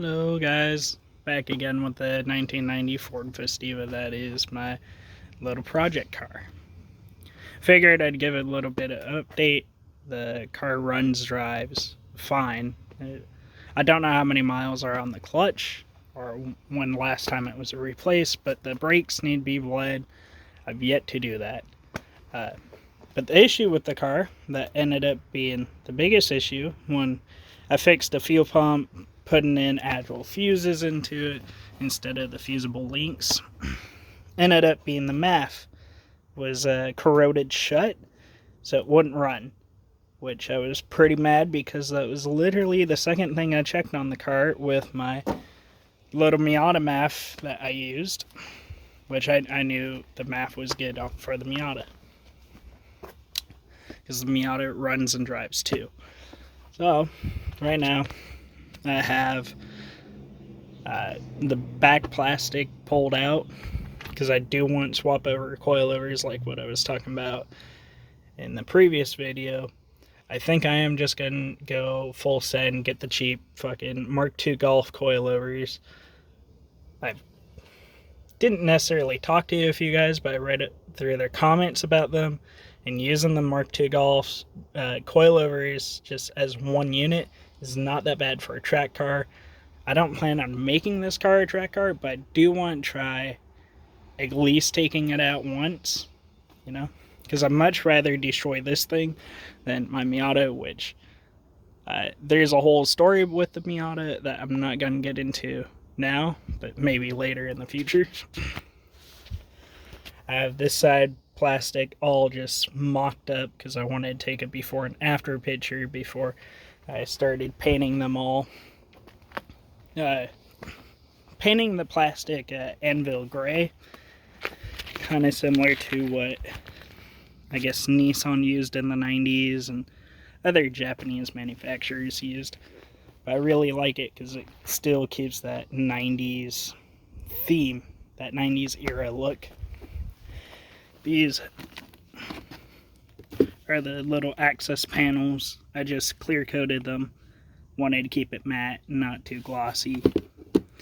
Hello guys, back again with the 1990 Ford Festiva. That is my little project car. Figured I'd give it a little bit of update. The car runs, drives fine. I don't know how many miles are on the clutch or when last time it was replaced, but the brakes need to be bled. I've yet to do that. But the issue with the car that ended up being the biggest issue when I fixed the fuel pump, putting in actual fuses into it instead of the fusible links, ended up being the MAF was corroded shut, so it wouldn't run, which I was pretty mad because that was literally the second thing I checked on the car with my little Miata MAF that I used, which I knew the MAF was good for the Miata because the Miata runs and drives too. So right now I have the back plastic pulled out because I do want to swap over coilovers like what I was talking about in the previous video. I think I am just going to go full set and get the cheap fucking Mark II Golf coilovers. I didn't necessarily talk to a few guys, but I read it through their comments about them, and using the Mark II Golf's coilovers just as one unit is not that bad for a track car. I don't plan on making this car a track car, but I do want to try at least taking it out once, you know, because I'd much rather destroy this thing than my Miata, which there's a whole story with the Miata that I'm not going to get into now, but maybe later in the future. I have this side plastic all just mocked up because I wanted to take a before and after picture before I started painting them all. Painting the plastic anvil gray, kind of similar to what I guess Nissan used in the 90s and other Japanese manufacturers used. But I really like it because it still keeps that 90s theme, that 90s era look. These are the little access panels. I just clear coated them. Wanted to keep it matte, not too glossy,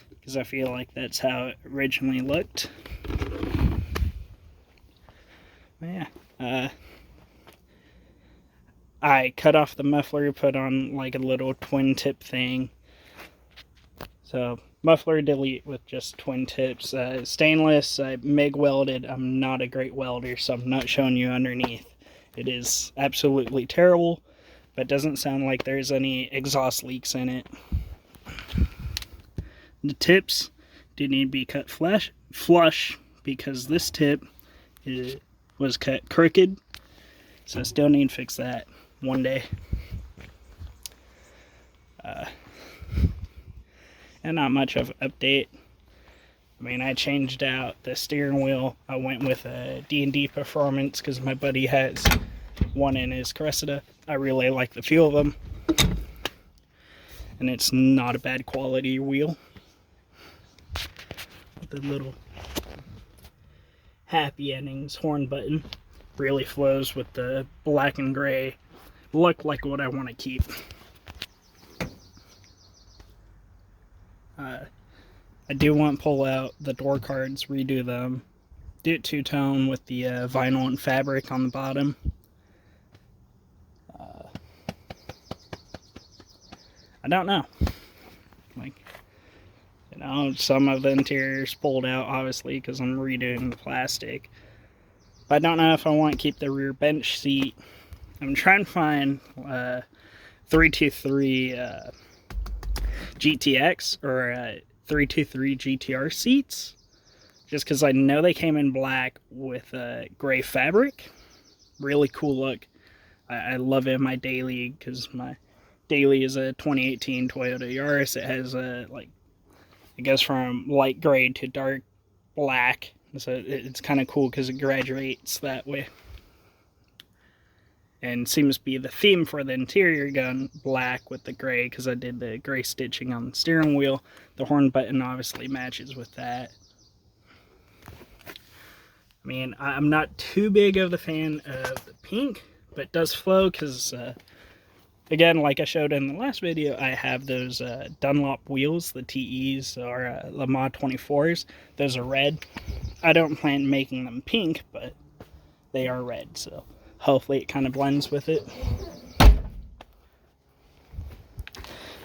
because I feel like that's how it originally looked. But yeah, I cut off the muffler, put on like a little twin tip thing. So muffler delete with just twin tips. Stainless, I MIG welded. I'm not a great welder, so I'm not showing you underneath. It is absolutely terrible, but doesn't sound like there's any exhaust leaks in it. The tips do need to be cut flush because this tip was cut crooked, so I still need to fix that one day. And not much of an update. I mean, I changed out the steering wheel. I went with a D&D Performance because my buddy has one in his Cressida. I really like the feel of them, and it's not a bad quality wheel. The little happy endings horn button really flows with the black and gray look like what I want to keep. I do want to pull out the door cards, redo them, do it two-tone with the vinyl and fabric on the bottom. I don't know. Like, you know, some of the interior's pulled out, obviously, because I'm redoing the plastic. But I don't know if I want to keep the rear bench seat. I'm trying to find 323 GTX or 323 GTR seats, just because I know they came in black with gray fabric. Really cool look. I love it in my daily because my daily is a 2018 Toyota Yaris. It has like, it goes from light gray to dark black, so it's kind of cool because it graduates that way. And seems to be the theme for the interior, gun black with the gray, because I did the gray stitching on the steering wheel. The horn button obviously matches with that. I mean, I'm not too big of the fan of the pink, but it does flow because Again, like I showed in the last video, I have those Dunlop wheels, the TEs or Le Mans 24s. Those are red. I don't plan making them pink, but they are red, so hopefully it kind of blends with it.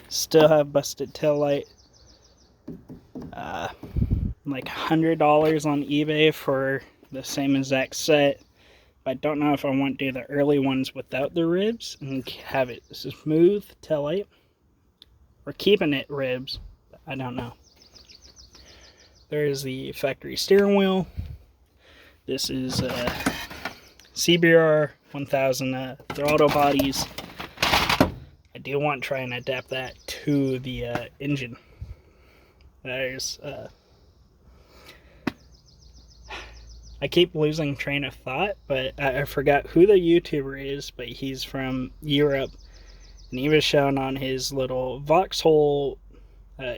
Still have busted taillight. Like $100 on eBay for the same exact set. I don't know if I want to do the early ones without the ribs and have it smooth taillight, or keeping it ribs. I don't know. There's the factory steering wheel. This is CBR 1000 throttle bodies. I do want to try and adapt that to the engine. There's I keep losing train of thought, but I forgot who the YouTuber is, but he's from Europe, and he was shown on his little Vauxhall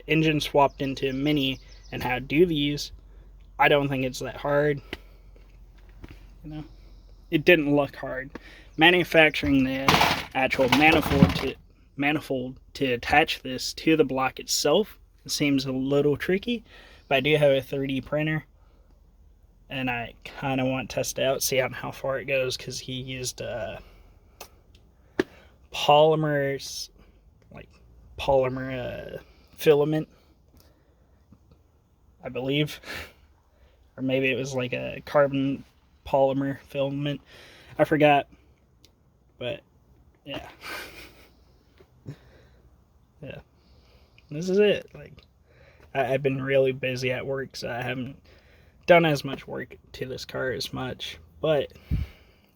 engine swapped into Mini and how to do these. I don't think it's that hard. You know, it didn't look hard. Manufacturing the actual manifold to attach this to the block itself seems a little tricky, but I do have a 3D printer. And I kind of want to test it out, see how far it goes, because he used polymers, like polymer filament, I believe. Or maybe it was like a carbon polymer filament. I forgot. But, yeah. Yeah. This is it. Like, I've been really busy at work, so I haven't done as much work to this car as much, but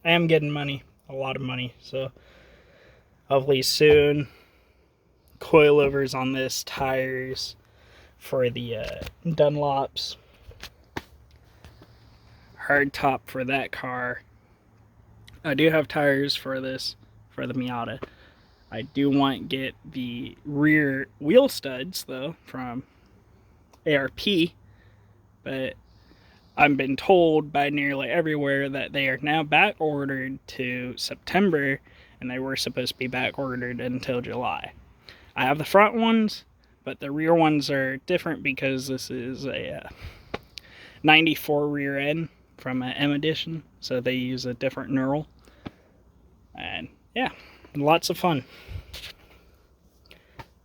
I am getting money, a lot of money, so hopefully soon. Coilovers on this, tires for the Dunlops, hard top for that car. I do have tires for this, for the Miata. I do want to get the rear wheel studs though from ARP, but I've been told by nearly everywhere that they are now back ordered to September, and they were supposed to be back ordered until July. I have the front ones, but the rear ones are different because this is a 94 rear end from an M edition, so they use a different knurl. And yeah, lots of fun.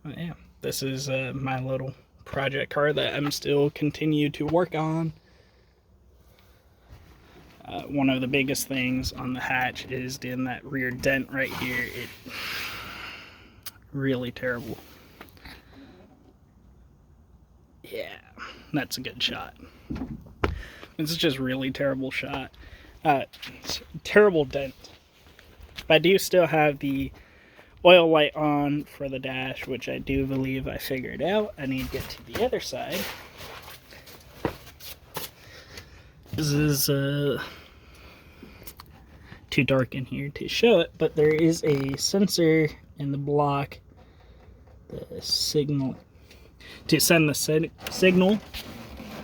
But yeah, this is my little project car that I'm still continue to work on. One of the biggest things on the hatch is in that rear dent right here. It really terrible. Yeah, that's a good shot. This is just really terrible shot. Terrible dent. But I do still have the oil light on for the dash, which I do believe I figured out. I need to get to the other side. This is too dark in here to show it, but there is a sensor in the block, the signal, to send the signal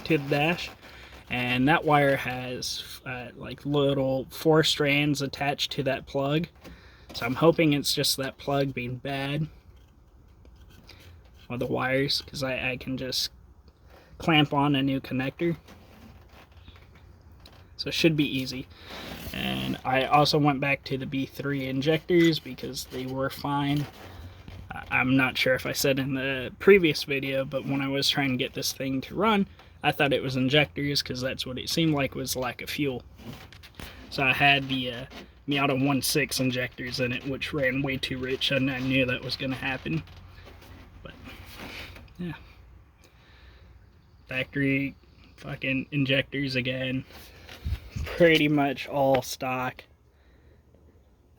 to the dash, and that wire has like little 4 strands attached to that plug, so I'm hoping it's just that plug being bad, or the wires, because I can just clamp on a new connector. So it should be easy. And I also went back to the B3 injectors because they were fine. I'm not sure if I said in the previous video, but when I was trying to get this thing to run, I thought it was injectors because that's what it seemed like was lack of fuel. So I had the Miata 1.6 injectors in it, which ran way too rich, and I knew that was going to happen. But, yeah. Factory fucking injectors again. Pretty much all stock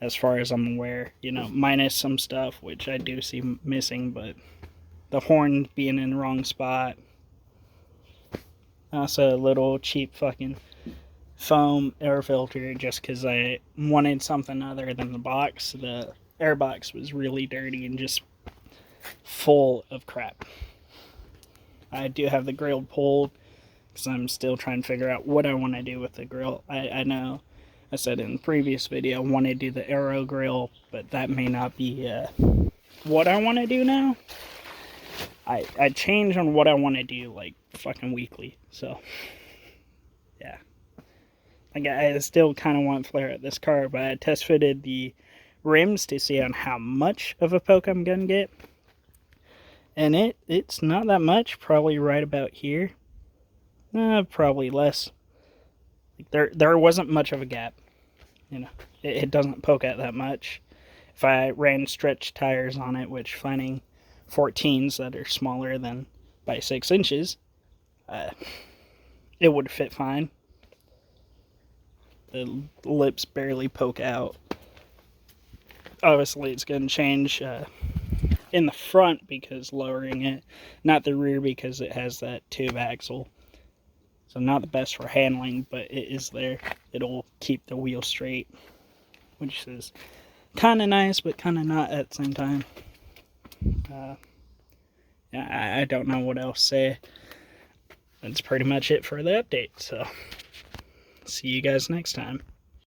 as far as I'm aware, you know, minus some stuff which I do see missing, but the horn being in the wrong spot. Also a little cheap fucking foam air filter just because I wanted something other than the box. The air box was really dirty and just full of crap. I do have the grill pulled because I'm still trying to figure out what I want to do with the grill. I know I said in the previous video, I want to do the aero grill, but that may not be what I want to do now. I change on what I want to do like fucking weekly, so yeah. Like I still kind of want flare at this car, but I test fitted the rims to see on how much of a poke I'm gonna get, and it's not that much. Probably right about here. Probably less. Like there wasn't much of a gap. You know, it doesn't poke out that much. If I ran stretch tires on it, which finding 14s that are smaller than by 6 inches, it would fit fine. The lips barely poke out. Obviously, it's going to change in the front because lowering it, not the rear because it has that tube axle. So not the best for handling, but it is there. It'll keep the wheel straight, which is kind of nice, but kind of not at the same time. Yeah, I don't know what else to say. That's pretty much it for the update. So, see you guys next time.